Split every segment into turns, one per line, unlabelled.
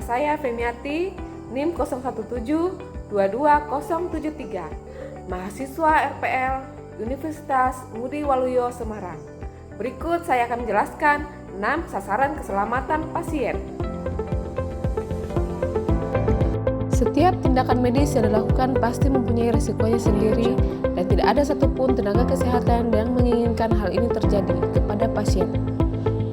saya Femiati, NIM 01722073, mahasiswa RPL Universitas Ngudi Waluyo Semarang. Berikut saya akan menjelaskan 6 sasaran keselamatan pasien. Setiap tindakan medis yang dilakukan pasti mempunyai resikonya sendiri dan tidak ada satupun tenaga kesehatan yang menginginkan hal ini terjadi kepada pasien.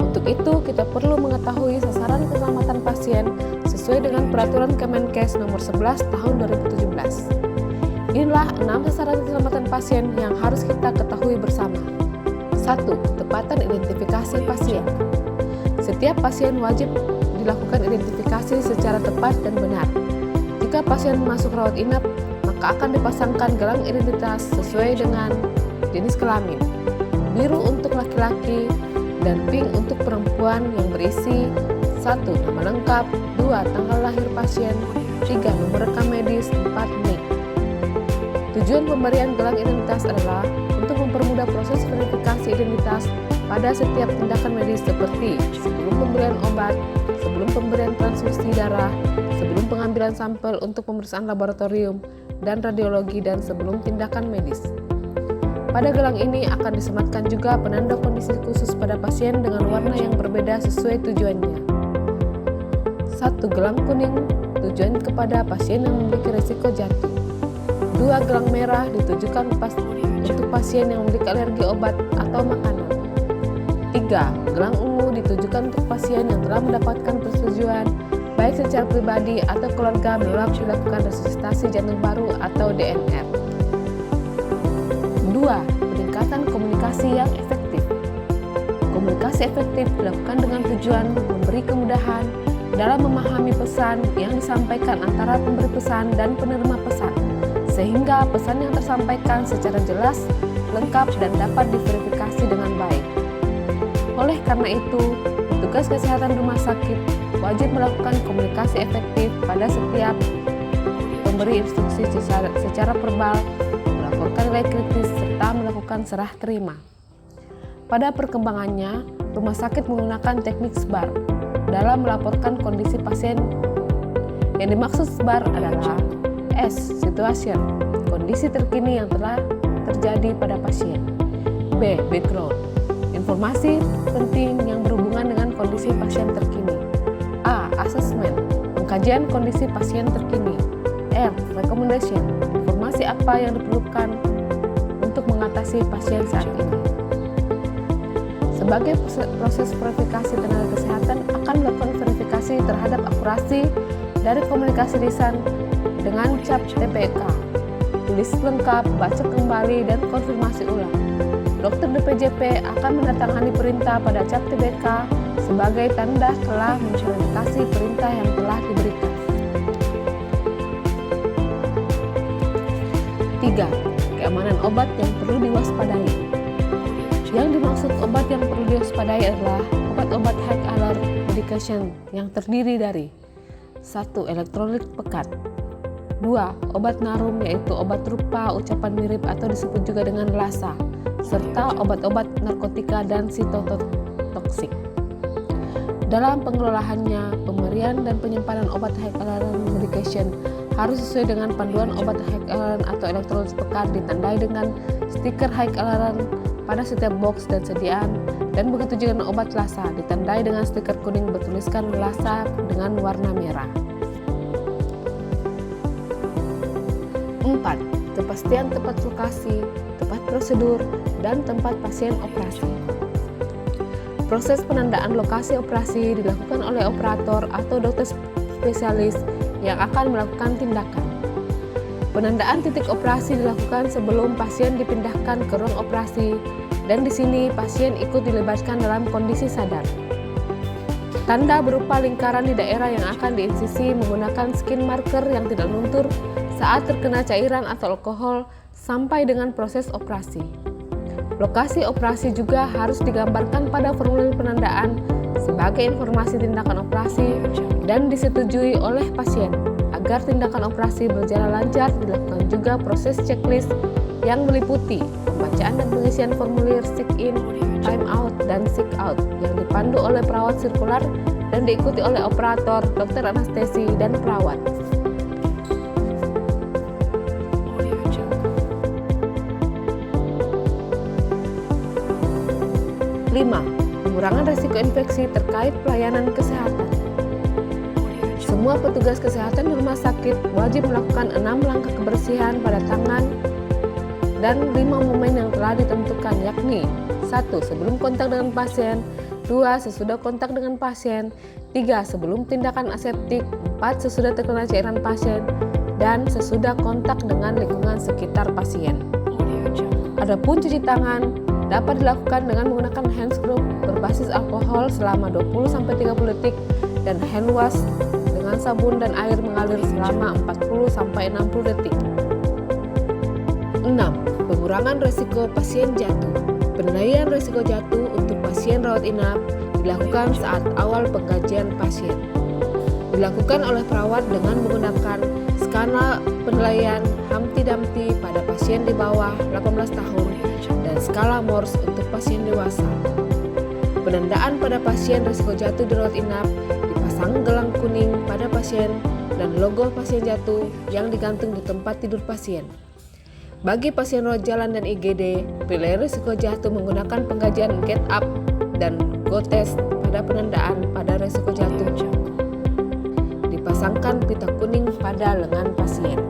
Untuk itu, kita perlu mengetahui sasaran keselamatan pasien sesuai dengan Peraturan Kemenkes Nomor 11 Tahun 2017. Inilah 6 sasaran keselamatan pasien yang harus kita ketahui bersama. 1. Ketepatan identifikasi pasien. Setiap pasien wajib dilakukan identifikasi secara tepat dan benar. Jika pasien masuk rawat inap, maka akan dipasangkan gelang identitas sesuai dengan jenis kelamin. Biru untuk laki-laki dan pink untuk perempuan yang berisi 1. Nama lengkap, 2. Tanggal lahir pasien, 3. Nomor rekam medis, 4. NIK. Tujuan pemberian gelang identitas adalah untuk mempermudah proses verifikasi identitas pada setiap tindakan medis seperti sebelum pemberian obat, sebelum pemberian transfusi darah, sebelum pengambilan sampel untuk pemeriksaan laboratorium dan radiologi, dan sebelum tindakan medis. Pada gelang ini akan disematkan juga penanda kondisi khusus pada pasien dengan warna yang berbeda sesuai tujuannya. 1. Gelang kuning tujuan kepada pasien yang memiliki risiko jatuh. 2. Gelang merah ditujukan untuk pasien yang memiliki alergi obat atau makanan. 3. Gelang ungu ditujukan untuk pasien yang telah mendapatkan persetujuan baik secara pribadi atau keluarga menolak dilakukan resusitasi jantung baru atau DNR. 2. Peningkatan komunikasi yang efektif. Komunikasi efektif dilakukan dengan tujuan memberi kemudahan dalam memahami pesan yang disampaikan antara pemberi pesan dan penerima pesan, sehingga pesan yang tersampaikan secara jelas, lengkap, dan dapat diverifikasi dengan baik. Oleh karena itu, petugas kesehatan rumah sakit wajib melakukan komunikasi efektif pada setiap pemberi instruksi secara verbal, melaporkan nilai kritis, serta melakukan serah terima. Pada perkembangannya, rumah sakit menggunakan teknik SBAR dalam melaporkan kondisi pasien. Yang dimaksud SBAR adalah S. Situation, kondisi terkini yang telah terjadi pada pasien. B. Background, informasi penting yang berhubungan dengan kondisi pasien terkini. A. Assessment, pengkajian kondisi pasien terkini. R. Recommendation, informasi apa yang diperlukan untuk mengatasi pasien saat ini. Sebagai proses verifikasi tenaga kesehatan akan melakukan verifikasi terhadap akurasi dari komunikasi lisan dengan cap TPK, tulis lengkap, baca kembali, dan konfirmasi ulang. Dokter DPJP akan menandatangani perintah pada cap TPK sebagai tanda telah menverifikasi perintah yang telah diberikan. 3. Keamanan obat yang perlu diwaspadai. Yang dimaksud obat yang perlu diwaspadai adalah obat-obat high alert medication yang terdiri dari 1. Elektrolit pekat, 2. Obat narum yaitu obat rupa ucapan mirip atau disebut juga dengan lasa, serta obat-obat narkotika dan sitotoksik. Dalam pengelolaannya, pemberian dan penyimpanan obat high alert medication harus sesuai dengan panduan obat high alert atau elektrolit pekat, ditandai dengan stiker high alert pada setiap box dan sediaan, dan begitu juga dengan obat lasa, ditandai dengan stiker kuning bertuliskan lasa dengan warna merah. 4. Kepastian tempat lokasi, tempat prosedur, dan tempat pasien operasi. Proses penandaan lokasi operasi dilakukan oleh operator atau dokter spesialis yang akan melakukan tindakan. Penandaan titik operasi dilakukan sebelum pasien dipindahkan ke ruang operasi, dan di sini pasien ikut dilibatkan dalam kondisi sadar. Tanda berupa lingkaran di daerah yang akan diinsisi menggunakan skin marker yang tidak luntur saat terkena cairan atau alkohol sampai dengan proses operasi. Lokasi operasi juga harus digambarkan pada formulir penandaan sebagai informasi tindakan operasi dan disetujui oleh pasien. Agar tindakan operasi berjalan lancar, dilakukan juga proses checklist yang meliputi pembacaan dan pengisian formulir check-in, time out, dan check out yang dipandu oleh perawat sirkular dan diikuti oleh operator, dokter anestesi, dan perawat. 5. Pengurangan risiko infeksi terkait pelayanan kesehatan. Semua petugas kesehatan di rumah sakit wajib melakukan 6 langkah kebersihan pada tangan dan 5 momen yang telah ditentukan, yakni 1. Sebelum kontak dengan pasien, 2. Sesudah kontak dengan pasien, 3. Sebelum tindakan aseptik, 4. Sesudah terkena cairan pasien, dan sesudah kontak dengan lingkungan sekitar pasien. Adapun cuci tangan dapat dilakukan dengan menggunakan hand scrub berbasis alkohol selama 20-30 detik dan hand wash dengan sabun dan air mengalir selama 40-60 detik. 6. Pengurangan risiko pasien jatuh. Penilaian risiko jatuh untuk pasien rawat inap dilakukan saat awal pengkajian pasien. Dilakukan oleh perawat dengan menggunakan skala penilaian Humpty Dumpty pada pasien di bawah 18 tahun dan skala Morse untuk pasien dewasa. Penandaan pada pasien risiko jatuh di rawat inap dipasang gelang kuning pada pasien dan logo pasien jatuh yang digantung di tempat tidur pasien. Bagi pasien rawat jalan dan IGD, penilaian risiko jatuh menggunakan pengkajian Get Up dan Go Test pada penandaan pada risiko jatuh. Dipasangkan pita kuning pada lengan pasien.